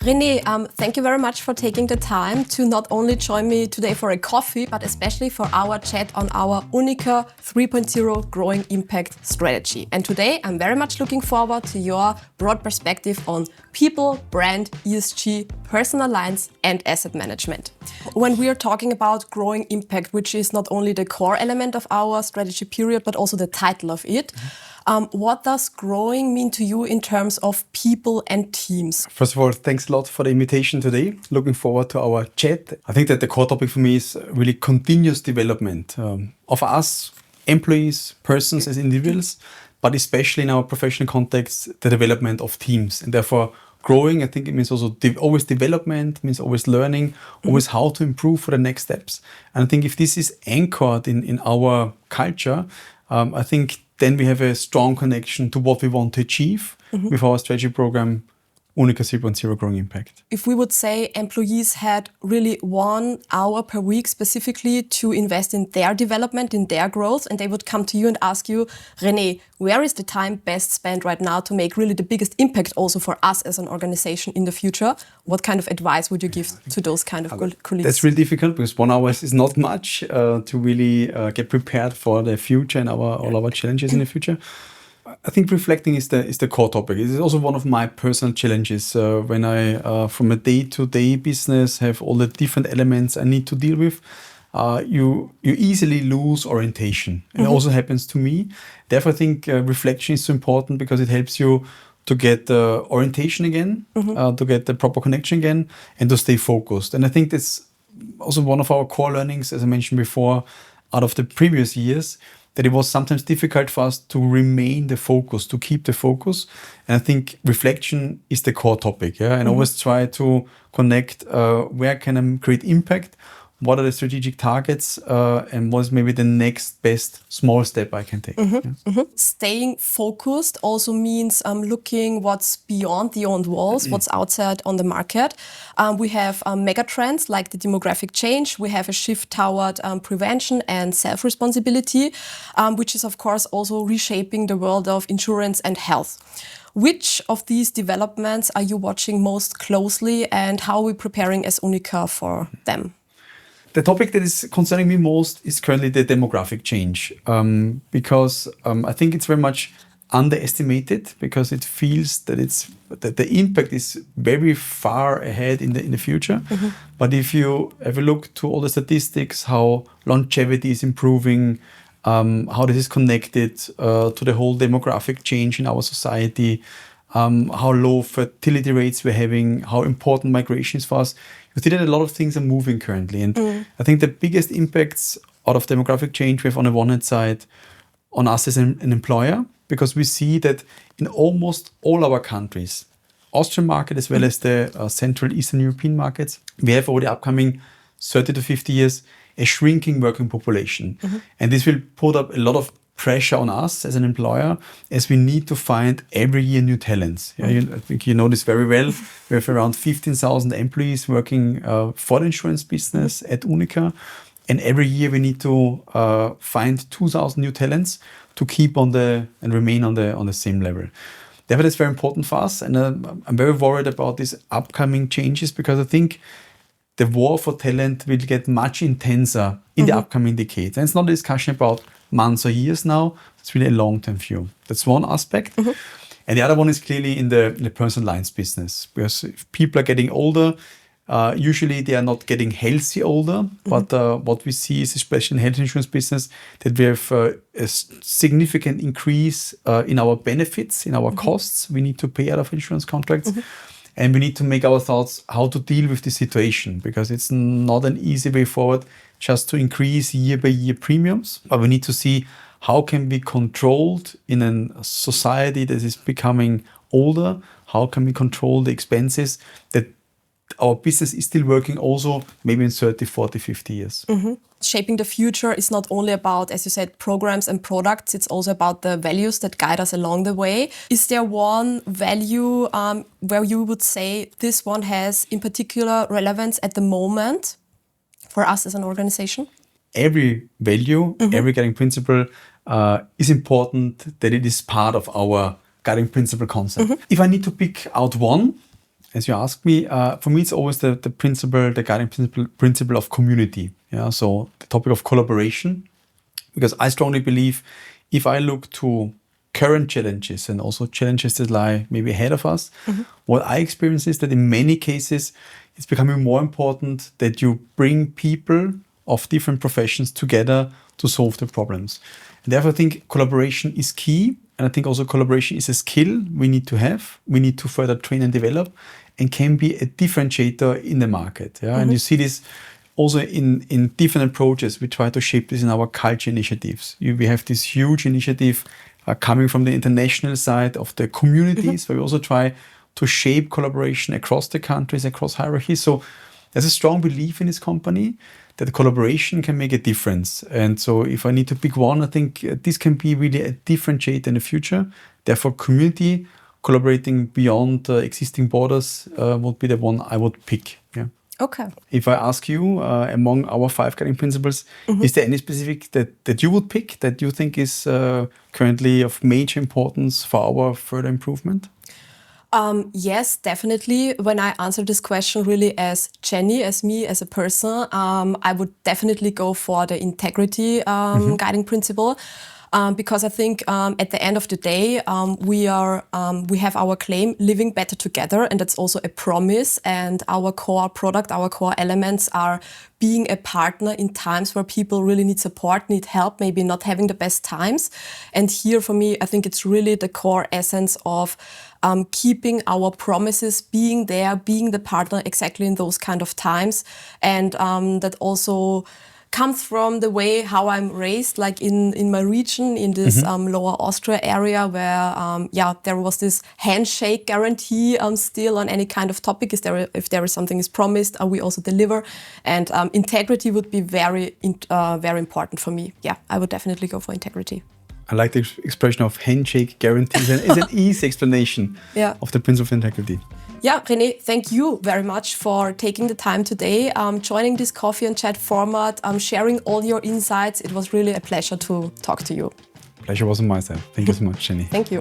René, thank you very much for taking the time to not only join me today for a coffee, but especially for our chat on our UNIQA 3.0 Growing Impact Strategy. And today I'm very much looking forward to your broad perspective on people, brand, ESG, personal lines and asset management. When we are talking about growing impact, which is not only the core element of our strategy period, but also the title of it, what does growing mean to you in terms of people and teams? First of all, thanks a lot for the invitation today. Looking forward to our chat. I think that the core topic for me is really continuous development of us, employees, persons as individuals, but especially in our professional context, the development of teams. And therefore, growing, I think it means also always development, means always learning, always how to improve for the next steps. And I think if this is anchored in our culture, I think then we have a strong connection to what we want to achieve with our strategy program, UNIQA 3.0 Growing Impact. If we would say employees had really 1 hour per week specifically to invest in their development, in their growth, and they would come to you and ask you, René, where is the time best spent right now to make really the biggest impact also for us as an organization in the future? What kind of advice would you give to those kind of colleagues? That's really difficult because 1 hour is not much to really get prepared for the future and all our challenges in the future. I think reflecting is the core topic. It is also one of my personal challenges when I, from a day-to-day business, have all the different elements I need to deal with. You easily lose orientation. It also happens to me. Therefore, I think reflection is so important because it helps you to get orientation again, to get the proper connection again, and to stay focused. And I think that's also one of our core learnings, as I mentioned before, out of the previous years, that it was sometimes difficult for us to remain the focus, to keep the focus. And I think reflection is the core topic. Yeah? And always try to connect where can I create impact, what are the strategic targets, and what is maybe the next best small step I can take. Staying focused also means looking what's beyond the own walls, what's outside on the market. We have mega trends like the demographic change. We have a shift toward prevention and self-responsibility, which is of course also reshaping the world of insurance and health. Which of these developments are you watching most closely and how are we preparing as UNIQA for them? The topic that is concerning me most is currently the demographic change, because I think it's very much underestimated because it feels that the impact is very far ahead in the future. But if you have a look to all the statistics, how longevity is improving, how this is connected to the whole demographic change in our society, how low fertility rates we're having, how important migration is for us. You see that a lot of things are moving currently. And I think the biggest impacts out of demographic change we have on the one hand side on us as an employer, because we see that in almost all our countries, Austrian market as well as the Central Eastern European markets, we have over the upcoming 30 to 50 years a shrinking working population. And this will put up a lot of pressure on us as an employer as we need to find every year new talents. I think you know this very well. We have around 15,000 employees working for the insurance business at UNIQA. And every year we need to find 2,000 new talents to keep and remain on the same level. Therefore, that's very important for us. And I'm very worried about these upcoming changes because I think the war for talent will get much intenser in the upcoming decades. And it's not a discussion about months or years now. It's really a long-term view. That's one aspect. And the other one is clearly in the personal lines business. Because if people are getting older, usually they are not getting healthy older. But what we see is, especially in health insurance business, that we have a significant increase in our benefits, in our costs we need to pay out of insurance contracts. And we need to make our thoughts how to deal with this situation, because it's not an easy way forward just to increase year by year premiums. But we need to see how can we controlled in a society that is becoming older, how can we control the expenses that our business is still working also maybe in 30, 40, 50 years. Shaping the future is not only about, as you said, programs and products, it's also about the values that guide us along the way. Is there one value where you would say this one has in particular relevance at the moment for us as an organization? Every value, every guiding principle is important that it is part of our guiding principle concept. If I need to pick out one, as you asked me, for me, it's always the principle, the guiding principle of community. Yeah, so the topic of collaboration, because I strongly believe if I look to current challenges and also challenges that lie maybe ahead of us, what I experience is that in many cases, it's becoming more important that you bring people of different professions together to solve the problems. And therefore, I think collaboration is key. And I think also collaboration is a skill we need to have. We need to further train and develop and can be a differentiator in the market. Yeah? And you see this also in different approaches. We try to shape this in our culture initiatives. We have this huge initiative coming from the international side of the communities, where we also try to shape collaboration across the countries, across hierarchies. So there's a strong belief in this company that collaboration can make a difference. And so if I need to pick one, I think this can be really a differentiator in the future. Therefore, community collaborating beyond existing borders would be the one I would pick. Yeah. Okay. If I ask you, among our 5 guiding principles, is there any specific that you would pick that you think is currently of major importance for our further improvement? Yes, definitely. When I answer this question really as Jenny, as me, as a person, I would definitely go for the integrity guiding principle. Because I think at the end of the day, we have our claim, living better together, and that's also a promise. And our core product, our core elements are being a partner in times where people really need support, need help, maybe not having the best times. And here for me, I think it's really the core essence of keeping our promises, being there, being the partner exactly in those kind of times. And that also comes from the way how I'm raised, like in my region, in this Lower Austria area, where there was this handshake guarantee still on any kind of topic. If there is something is promised, we also deliver, and integrity would be very important for me. Yeah, I would definitely go for integrity. I like the expression of handshake guarantees. It's an easy explanation of the principle of integrity. Yeah, René, thank you very much for taking the time today, joining this coffee and chat format, sharing all your insights. It was really a pleasure to talk to you. Pleasure was on my side. Thank you so much, Jenny. Thank you.